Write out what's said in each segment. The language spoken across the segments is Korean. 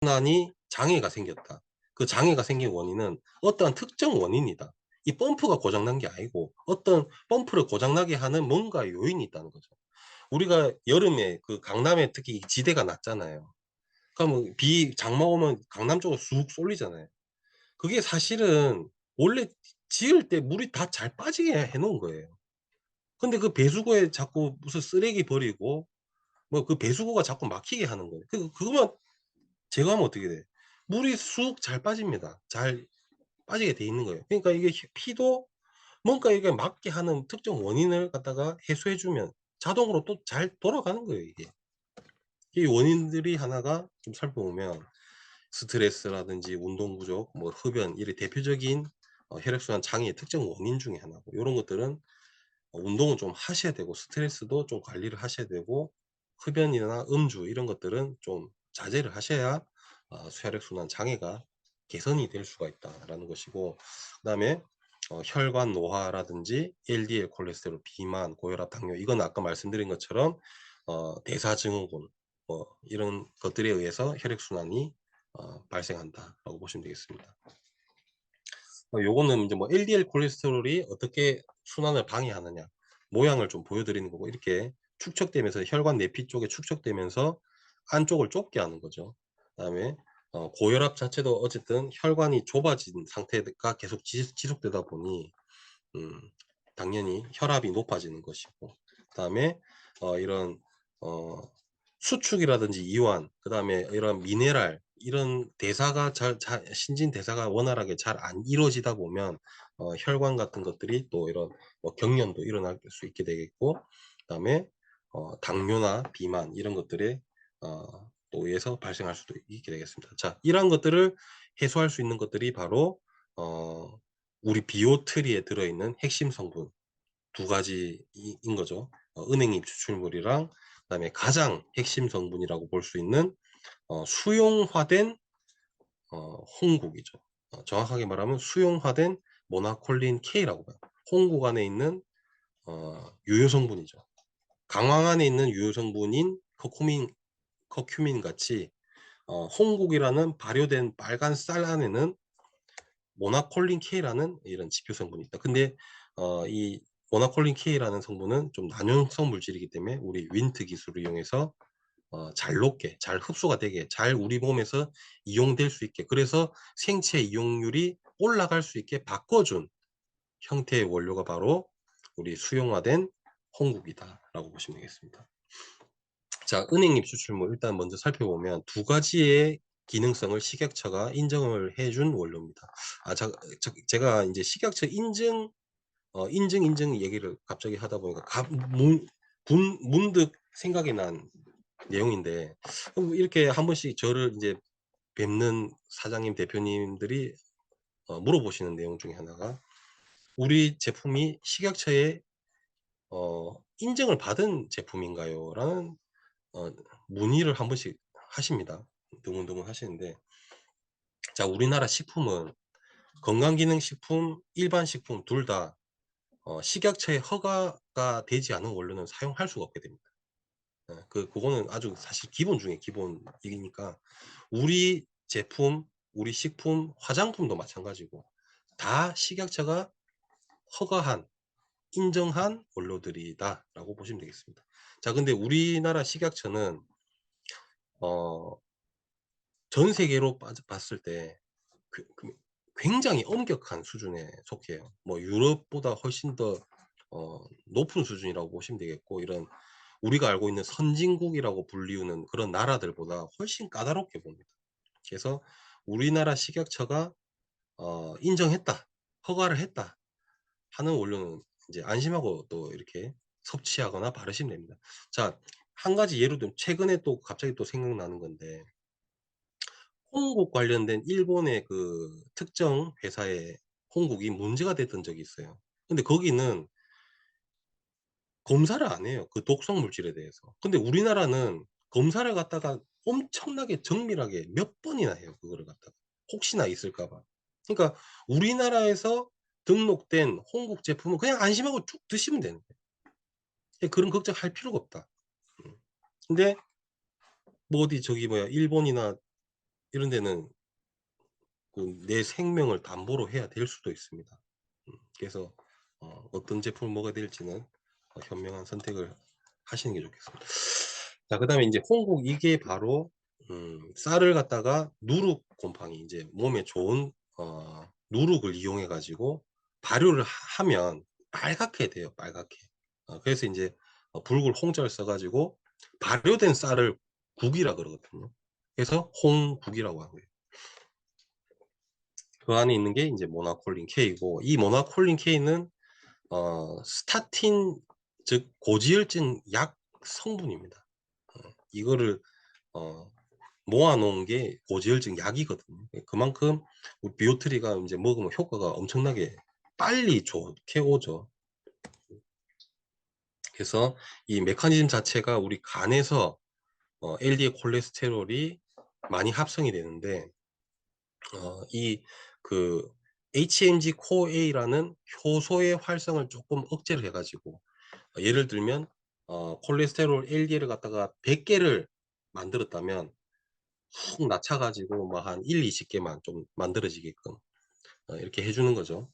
혈액순환이 장애가 생겼다. 그 장애가 생긴 원인은 어떠한 특정 원인이다. 이 펌프가 고장난 게 아니고 어떤 펌프를 고장나게 하는 뭔가 요인이 있다는 거죠. 우리가 여름에 그 강남에 특히 지대가 낮잖아요. 그러면 장마 오면 강남 쪽으로 쑥 쏠리잖아요. 그게 사실은 원래 지을 때 물이 다 잘 빠지게 해 놓은 거예요. 근데 그 배수구에 자꾸 무슨 쓰레기 버리고 뭐 그 배수구가 자꾸 막히게 하는 거예요. 그거만 제거하면 어떻게 돼? 물이 쑥 잘 빠집니다. 잘 빠지게 돼 있는 거예요. 그러니까 이게 피도 뭔가 이게 막게 하는 특정 원인을 갖다가 해소해 주면 자동으로 또 잘 돌아가는 거예요, 이게. 이 원인들이 하나가 좀 살펴보면 스트레스라든지 운동 부족, 뭐 흡연 이런 대표적인 혈액순환 장애의 특정 원인 중에 하나고, 요런 것들은 운동은 좀 하셔야 되고 스트레스도 좀 관리를 하셔야 되고 흡연이나 음주 이런 것들은 좀 자제를 하셔야 혈액순환 장애가 개선이 될 수가 있다라는 것이고, 그다음에 혈관 노화라든지 LDL 콜레스테롤 비만, 고혈압, 당뇨, 이건 아까 말씀드린 것처럼 대사증후군 이런 것들에 의해서 혈액순환이 발생한다라고 보시면 되겠습니다. 요거는 이제 뭐 LDL 콜레스테롤이 어떻게 순환을 방해하느냐 모양을 좀 보여드리는 거고, 이렇게 축적되면서 혈관 내피 쪽에 축적되면서 안쪽을 좁게 하는 거죠. 그다음에 고혈압 자체도 어쨌든 혈관이 좁아진 상태가 계속 지속되다 보니 당연히 혈압이 높아지는 것이고, 그다음에 이런 어 수축이라든지 이완, 그다음에 이런 미네랄 이런 대사가 신진 대사가 원활하게 잘 안 이루어지다 보면 혈관 같은 것들이 또 이런 뭐 경련도 일어날 수 있게 되겠고, 그다음에 당뇨나 비만 이런 것들에 또 의해서 발생할 수도 있게 되겠습니다. 자, 이러한 것들을 해소할 수 있는 것들이 바로 우리 비오트리에 들어있는 핵심 성분 두 가지인 거죠. 은행잎 추출물이랑 그다음에 가장 핵심 성분이라고 볼 수 있는 수용화된 홍국이죠. 정확하게 말하면 수용화된 모나콜린 K라고 봐요. 홍국 안에 있는 유효 성분이죠. 강황 안에 있는 유효 성분인 커큐민 같이 홍국이라는 발효된 빨간 쌀 안에는 모나콜린 K라는 이런 지표 성분이 있다. 근데 이 모나콜린 K라는 성분은 좀 난용성 물질이기 때문에 우리 윈트 기술을 이용해서 잘 녹게, 잘 흡수가 되게, 잘 우리 몸에서 이용될 수 있게, 그래서 생체 이용률이 올라갈 수 있게 바꿔준 형태의 원료가 바로 우리 수용화된 홍국이다라고 보시면 되겠습니다. 자, 은행잎 추출물 일단 먼저 살펴보면 두 가지의 기능성을 식약처가 인정을 해준 원료입니다. 제가 이제 식약처 인증 얘기를 갑자기 하다 보니까 문득 생각이 난 내용인데, 이렇게 한 번씩 저를 이제 뵙는 사장님, 대표님들이 물어보시는 내용 중에 하나가 우리 제품이 식약처에 인증을 받은 제품인가요? 라는 어, 문의를 한 번씩 하십니다. 드문드문 하시는데, 자, 우리나라 식품은 건강기능식품, 일반식품 둘 다 식약처에 허가가 되지 않은 원료는 사용할 수가 없게 됩니다. 그거는 아주 사실 기본 중에 기본이니까 우리 제품, 우리 식품, 화장품도 마찬가지고 다 식약처가 허가한, 인정한 원료들이다라고 보시면 되겠습니다. 자, 근데 우리나라 식약처는 어, 전 세계로 봤을 때 굉장히 엄격한 수준에 속해요. 뭐 유럽보다 훨씬 더 높은 수준이라고 보시면 되겠고, 이런 우리가 알고 있는 선진국이라고 불리우는 그런 나라들보다 훨씬 까다롭게 봅니다. 그래서 우리나라 식약처가 인정했다, 허가를 했다 하는 원료는 이제 안심하고 또 이렇게 섭취하거나 바르시면 됩니다. 자, 한 가지 예로 들면 최근에 또 갑자기 또 생각나는 건데, 홍국 관련된 일본의 그 특정 회사의 홍국이 문제가 됐던 적이 있어요. 근데 거기는 검사를 안 해요. 그 독성 물질에 대해서. 근데 우리나라는 검사를 갖다가 엄청나게 정밀하게 몇 번이나 해요. 그거를 갖다가. 혹시나 있을까 봐. 그러니까 우리나라에서 등록된 홍국 제품은 그냥 안심하고 쭉 드시면 되는 거예요. 그런 걱정할 필요가 없다. 근데 뭐 어디 저기 뭐야 일본이나 이런 데는 내 생명을 담보로 해야 될 수도 있습니다. 그래서 어떤 제품을 먹어야 될지는 현명한 선택을 하시는 게 좋겠습니다. 자, 그다음에 이제 홍국, 이게 바로 쌀을 갖다가 누룩 곰팡이, 이제 몸에 좋은 누룩을 이용해 가지고 발효를 하면 빨갛게 돼요. 빨갛게. 그래서 이제 붉을 홍자를 써 가지고 발효된 쌀을 국이라 그러거든요. 그래서 홍국이라고 하는 거예요. 그 안에 있는 게 이제 모나콜린 K고, 이 모나콜린 K는 스타틴, 즉 고지혈증 약 성분입니다. 이거를 모아놓은 게 고지혈증 약이거든요. 그만큼 우리 비오트리가 이제 먹으면 효과가 엄청나게 빨리 좋게 오죠. 그래서 이 메커니즘 자체가 우리 간에서 LDL 콜레스테롤이 많이 합성이 되는데, 이 그 HMG CoA라는 효소의 활성을 조금 억제를 해가지고, 예를 들면 콜레스테롤 LDL을 갖다가 100개를 만들었다면 훅 낮춰가지고 뭐 한 1, 20개만 좀 만들어지게끔 이렇게 해주는 거죠.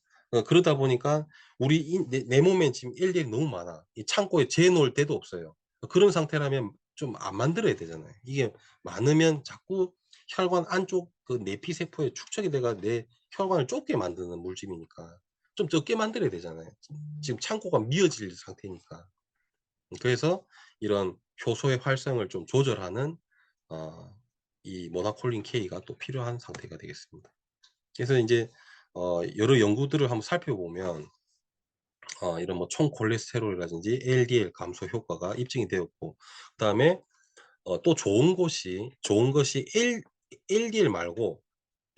그러다 보니까 우리 내 몸에 지금 LDL이 너무 많아. 이 창고에 재놓을 데도 없어요. 그런 상태라면 좀 안 만들어야 되잖아요. 이게 많으면 자꾸 혈관 안쪽 그 내피세포에 축적이 돼가 내 혈관을 좁게 만드는 물질이니까 좀 적게 만들어야 되잖아요. 지금 창고가 미어질 상태니까. 그래서 이런 효소의 활성을 좀 조절하는 어, 이 모나콜린 K가 또 필요한 상태가 되겠습니다. 그래서 이제 여러 연구들을 한번 살펴보면 이런 뭐 총 콜레스테롤이라든지 LDL 감소 효과가 입증이 되었고, 그다음에 또 좋은 것이 LDL 말고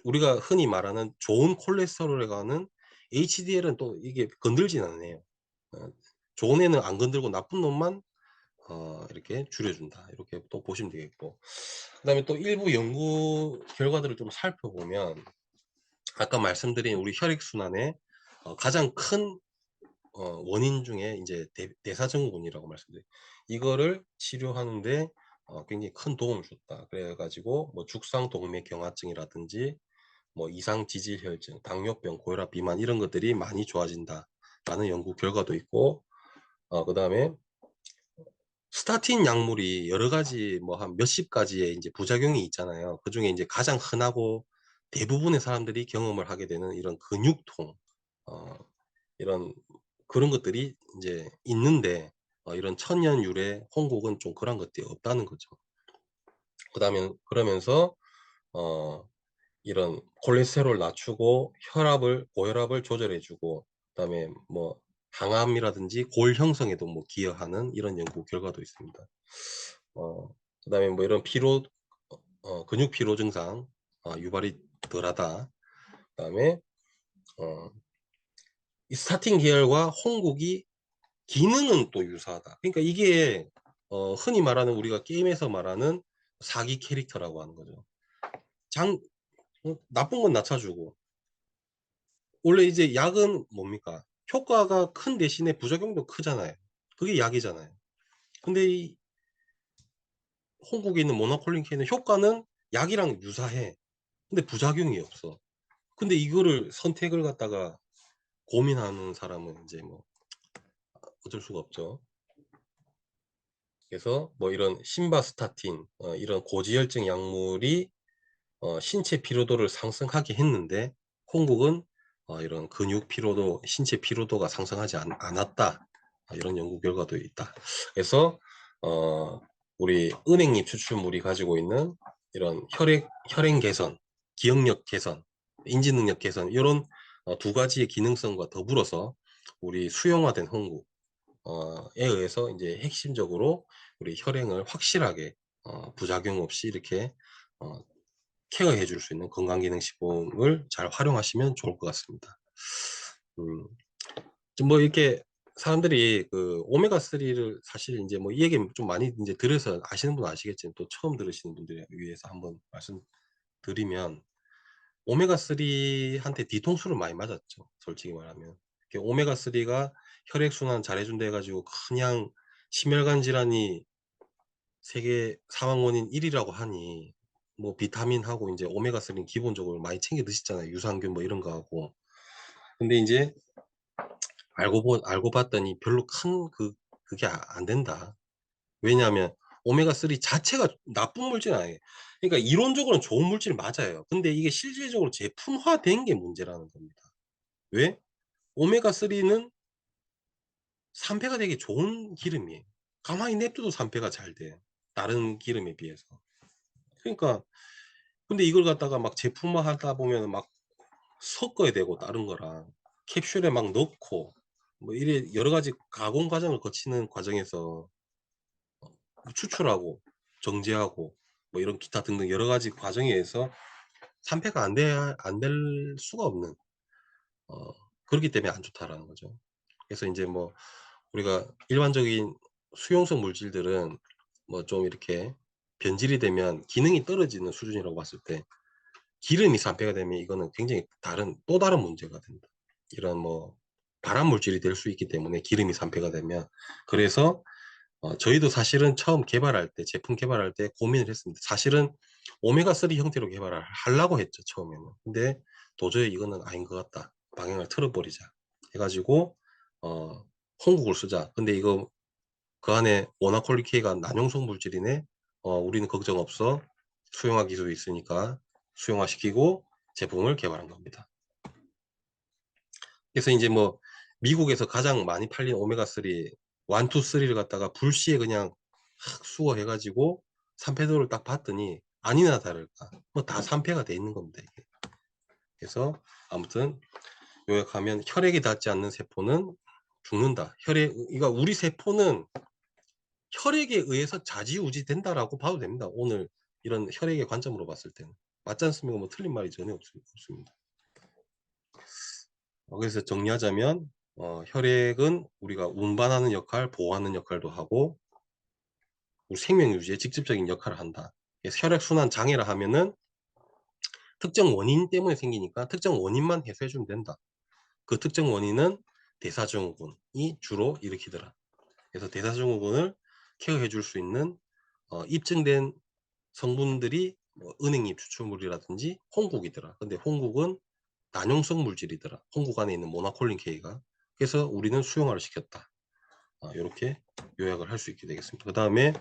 우리가 흔히 말하는 좋은 콜레스테롤에 가는 HDL은 또 이게 건들진 않네요. 어, 좋은 애는 안 건들고 나쁜 놈만 이렇게 줄여준다. 이렇게 또 보시면 되겠고, 그다음에 또 일부 연구 결과들을 좀 살펴보면 아까 말씀드린 우리 혈액순환의 가장 큰 원인 중에 이제 대사증후군이라고 말씀드려요. 이거를 치료하는데 굉장히 큰 도움을 줬다. 그래가지고 뭐 죽상동맥경화증이라든지 뭐 이상지질혈증, 당뇨병, 고혈압, 비만 이런 것들이 많이 좋아진다라는 연구 결과도 있고, 그다음에 스타틴 약물이 여러 가지 뭐 한 몇십 가지의 이제 부작용이 있잖아요. 그 중에 이제 가장 흔하고 대부분의 사람들이 경험을 하게 되는 이런 근육통, 어, 이런 그런 것들이 이제 있는데, 이런 천연 유래 홍국은 좀 그런 것들이 없다는 거죠. 그다음에 그러면서 어, 이런 콜레스테롤 낮추고 고혈압을 조절해주고, 그다음에 뭐 항암이라든지 골 형성에도 뭐 기여하는 이런 연구 결과도 있습니다. 그다음에 뭐 이런 근육 피로 증상 유발이 덜하다. 그다음에 어, 이 스타틴 계열과 홍국이 기능은 또 유사하다. 그러니까 이게 흔히 말하는 우리가 게임에서 말하는 사기 캐릭터라고 하는 거죠. 장 나쁜 건 낮춰주고, 원래 이제 약은 뭡니까? 효과가 큰 대신에 부작용도 크잖아요. 그게 약이잖아요. 근데 이 홍국에 있는 모노콜린 K는 효과는 약이랑 유사해. 근데 부작용이 없어. 근데 이거를 선택을 갖다가 고민하는 사람은 이제 뭐 어쩔 수가 없죠. 그래서 뭐 이런 심바스타틴, 이런 고지혈증 약물이 신체 피로도를 상승하게 했는데, 홍국은 이런 근육 피로도, 신체 피로도가 상승하지 않았다. 이런 연구 결과도 있다. 그래서 어, 우리 은행잎 추출물이 가지고 있는 이런 혈행 개선, 기억력 개선, 인지 능력 개선, 이런 두 가지의 기능성과 더불어서 우리 수용화된 홍국에 의해서 이제 핵심적으로 우리 혈행을 확실하게 부작용 없이 이렇게 어, 케어해 줄 수 있는 건강기능식품을 잘 활용하시면 좋을 것 같습니다. 음, 뭐 이렇게 사람들이 그 오메가3를 사실 이제 뭐 이 얘기 좀 많이 이제 들어서 아시는 분은 아시겠지만, 또 처음 들으시는 분들을 위해서 한번 말씀드리면, 오메가3한테 뒤통수를 많이 맞았죠. 솔직히 말하면. 오메가3가 혈액순환 잘해준다 해가지고 그냥 심혈관 질환이 세계 사망 원인 1위라고 하니 뭐 비타민하고 이제 오메가3는 기본적으로 많이 챙겨 드시잖아요. 유산균 뭐 이런 거 하고. 근데 이제 알고 봤더니 별로 큰 그게 안 된다. 왜냐하면 오메가3 자체가 나쁜 물질은 아니에요. 그러니까 이론적으로는 좋은 물질 맞아요. 근데 이게 실질적으로 제품화된 게 문제라는 겁니다. 왜? 오메가3는 산패가 되게 좋은 기름이에요. 가만히 냅둬도 산패가 잘 돼. 다른 기름에 비해서. 그러니까 근데 이걸 갖다가 막 제품화 하다 보면 막 섞어야 되고 다른 거랑 캡슐에 막 넣고 뭐 이래 여러 가지 가공 과정을 거치는 과정에서 추출하고 정제하고 뭐 이런 기타 등등 여러 가지 과정에 의해서 산패가 안 될 수가 없는 어 그렇기 때문에 안 좋다라는 거죠. 그래서 인제 뭐 우리가 일반적인 수용성 물질들은 뭐 좀 이렇게 변질이 되면 기능이 떨어지는 수준이라고 봤을 때 기름이 산패가 되면 이거는 굉장히 또 다른 문제가 된다. 이런 뭐 발암 물질이 될 수 있기 때문에 기름이 산패가 되면. 그래서 저희도 사실은 처음 개발할 때 제품 개발할 때 고민을 했습니다. 사실은 오메가3 형태로 개발을 하려고 했죠, 처음에는. 근데 도저히 이거는 아닌 것 같다. 방향을 틀어버리자 해 가지고 홍국을 쓰자. 근데 이거 그 안에 모나콜리케이가 난용성 물질이네. 우리는 걱정 없어. 수용화 기술이 있으니까 수용화시키고 제품을 개발한 겁니다. 그래서 이제 뭐 미국에서 가장 많이 팔린 오메가3 1, 2, 3를 갖다가 불시에 그냥 확 수거해 가지고 산패도를 딱 봤더니 아니나 다를까 뭐 다 산패가 돼 있는 겁니다, 이게. 그래서 아무튼 요약하면 혈액이 닿지 않는 세포는 죽는다. 그러니까 우리 세포는 혈액에 의해서 좌지우지 된다라고 봐도 됩니다. 오늘 이런 혈액의 관점으로 봤을 때는. 맞지 않습니까? 뭐 틀린 말이 전혀 없습니다. 그래서 정리하자면 혈액은 우리가 운반하는 역할, 보호하는 역할도 하고 우리 생명 유지에 직접적인 역할을 한다. 그래서 혈액순환 장애라 하면은 특정 원인 때문에 생기니까 특정 원인만 해소해 주면 된다. 그 특정 원인은 대사증후군이 주로 일으키더라. 그래서 대사증후군을 케어해 줄 수 있는 입증된 성분들이 뭐 은행잎 추출물이라든지 홍국이더라. 근데 홍국은 난용성 물질이더라. 홍국 안에 있는 모나콜린 K가. 그래서 우리는 수용화를 시켰다. 이렇게 요약을 할 수 있게 되겠습니다. 그 다음에